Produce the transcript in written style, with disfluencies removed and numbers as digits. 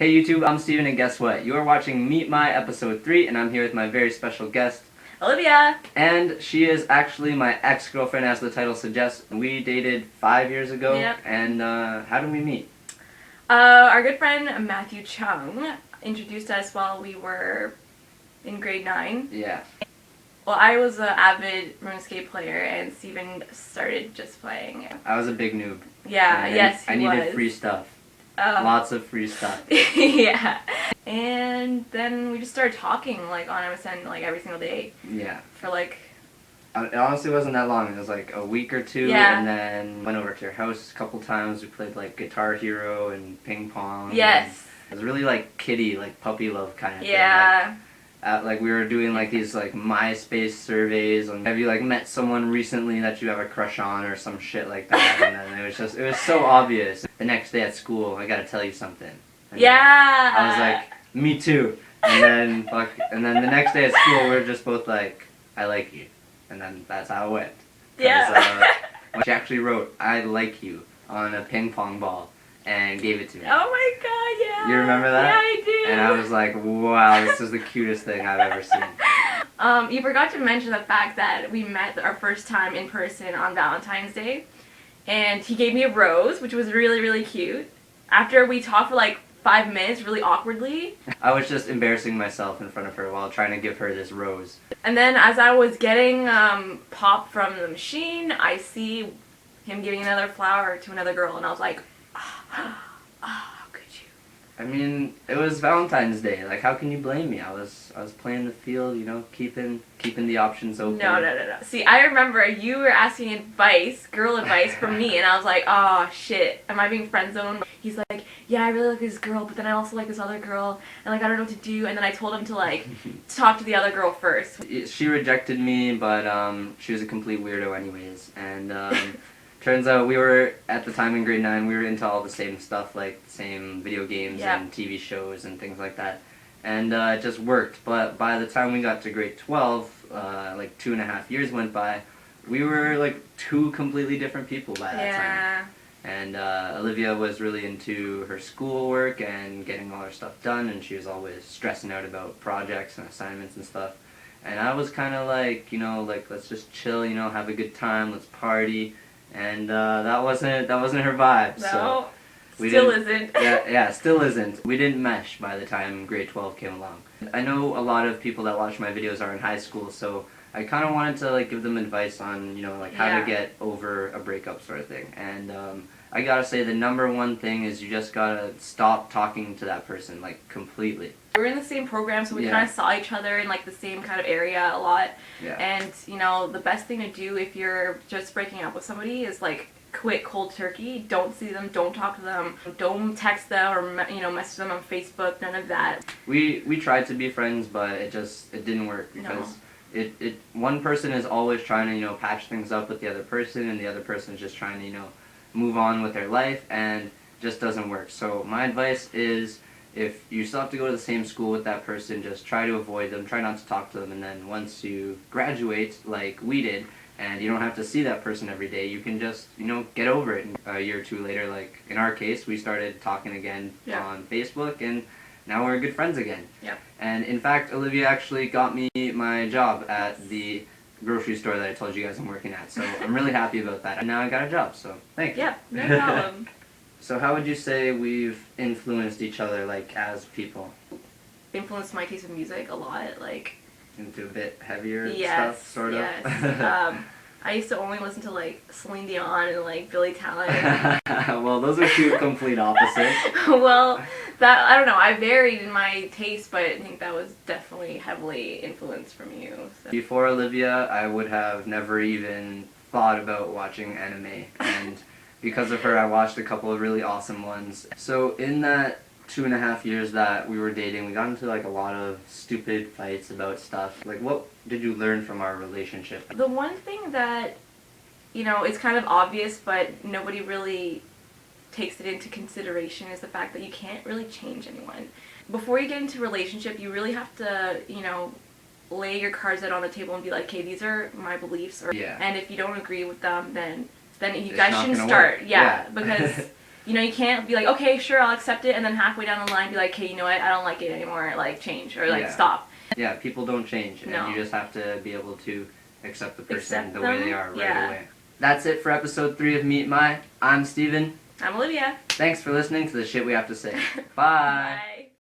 Hey YouTube, I'm Steven, and guess what? You are watching Meet My episode 3, and I'm here with my very special guest, Olivia! And she is actually my ex-girlfriend, as the title suggests. We dated 5 years ago. Yep. And how did we meet? Our good friend Matthew Chung introduced us while we were in grade 9. Yeah. Well, I was an avid RuneScape player, and Steven started just playing. I was a big noob. Yeah, yes, he I needed free stuff. Lots of free stuff. Yeah. And then we just started talking, like, on MSN, like, every single day. Yeah. For, like... It honestly wasn't that long. It was, like, a week or two. Yeah. And then went over to your house a couple times. We played, like, Guitar Hero and ping pong. Yes. It was really, like, kiddie, like, puppy love kind of thing. Yeah. Like we were doing like these like MySpace surveys on have you like met someone recently that you have a crush on or some shit like that, and then it was so obvious. The next day at school, I gotta tell you something. And yeah. I was like, me too. And then the next day at school, we were just both like, I like you, and then that's how it went. Yeah. She actually wrote, I like you on a ping pong ball and gave it to me. Oh my god, yeah. You remember that? Yeah, I do. And I was like, wow, this is the cutest thing I've ever seen. You forgot to mention the fact that we met our first time in person on Valentine's Day, and he gave me a rose, which was really, really cute. After we talked for like 5 minutes, really awkwardly. I was just embarrassing myself in front of her while trying to give her this rose. And then as I was getting pop from the machine, I see him giving another flower to another girl, and I was like, how could you? I mean, it was Valentine's Day. Like, how can you blame me? I was playing the field, you know, keeping the options open. No. See, I remember you were asking advice, girl advice from me, and I was like, oh shit, am I being friend zoned? He's like, yeah, I really like this girl, but then I also like this other girl, and like I don't know what to do. And then I told him to like talk to the other girl first. She rejected me, but she was a complete weirdo anyways, and turns out we were, at the time in grade 9, we were into all the same stuff, like the same video games and TV shows and things like that. And it just worked. But by the time we got to grade 12, like 2.5 years went by, we were like two completely different people by that time. And Olivia was really into her schoolwork and getting all her stuff done, and she was always stressing out about projects and assignments and stuff. And I was kind of like, you know, like, let's just chill, you know, have a good time, let's party. And that wasn't her vibe. No, so still isn't. yeah, still isn't. We didn't mesh by the time grade 12 came along. I know a lot of people that watch my videos are in high school, so I kind of wanted to like give them advice on, you know, like how to get over a breakup sort of thing. And I gotta say the #1 thing is you just gotta stop talking to that person, like, completely. We were in the same program, so we kind of saw each other in like the same kind of area a lot. Yeah. And you know, the best thing to do if you're just breaking up with somebody is like quit cold turkey. Don't see them, don't talk to them, don't text them or you know message them on Facebook. None of that. We tried to be friends, but it didn't work because one person is always trying to, you know, patch things up with the other person, and the other person is just trying to, you know, move on with their life, and just doesn't work. So my advice is, if you still have to go to the same school with that person, just try to avoid them, try not to talk to them, and then once you graduate, like we did, and you don't have to see that person every day, you can just, you know, get over it. A year or two later, like in our case, we started talking again on Facebook, and now we're good friends again. Yep. And in fact, Olivia actually got me my job at the grocery store that I told you guys I'm working at, so I'm really happy about that. And now I got a job, so thank you. Yeah, no problem. So how would you say we've influenced each other, like, as people? Influenced my taste of music a lot, like... Into a bit heavier stuff, sort of? Yes. I used to only listen to, like, Celine Dion and, like, Billy Talent. Well, those are two complete opposites. Well, I don't know, I varied in my taste, but I think that was definitely heavily influenced from you. So. Before Olivia, I would have never even thought about watching anime, and because of her, I watched a couple of really awesome ones. So in that 2.5 years that we were dating, we got into like a lot of stupid fights about stuff. Like, what did you learn from our relationship? The one thing that, you know, it's kind of obvious, but nobody really takes it into consideration is the fact that you can't really change anyone. Before you get into a relationship, you really have to, you know, lay your cards out on the table and be like, okay, these are my beliefs, and if you don't agree with them, then you guys shouldn't start. Yeah, because You know, you can't be like, okay, sure, I'll accept it, and then halfway down the line be like, hey, you know what, I don't like it anymore, like, change, or like, stop. Yeah, people don't change, and you just have to be able to accept the person the way they are right away. That's it for episode 3 of Meet My. I'm Steven. I'm Olivia. Thanks for listening to the shit we have to say. Bye. Bye.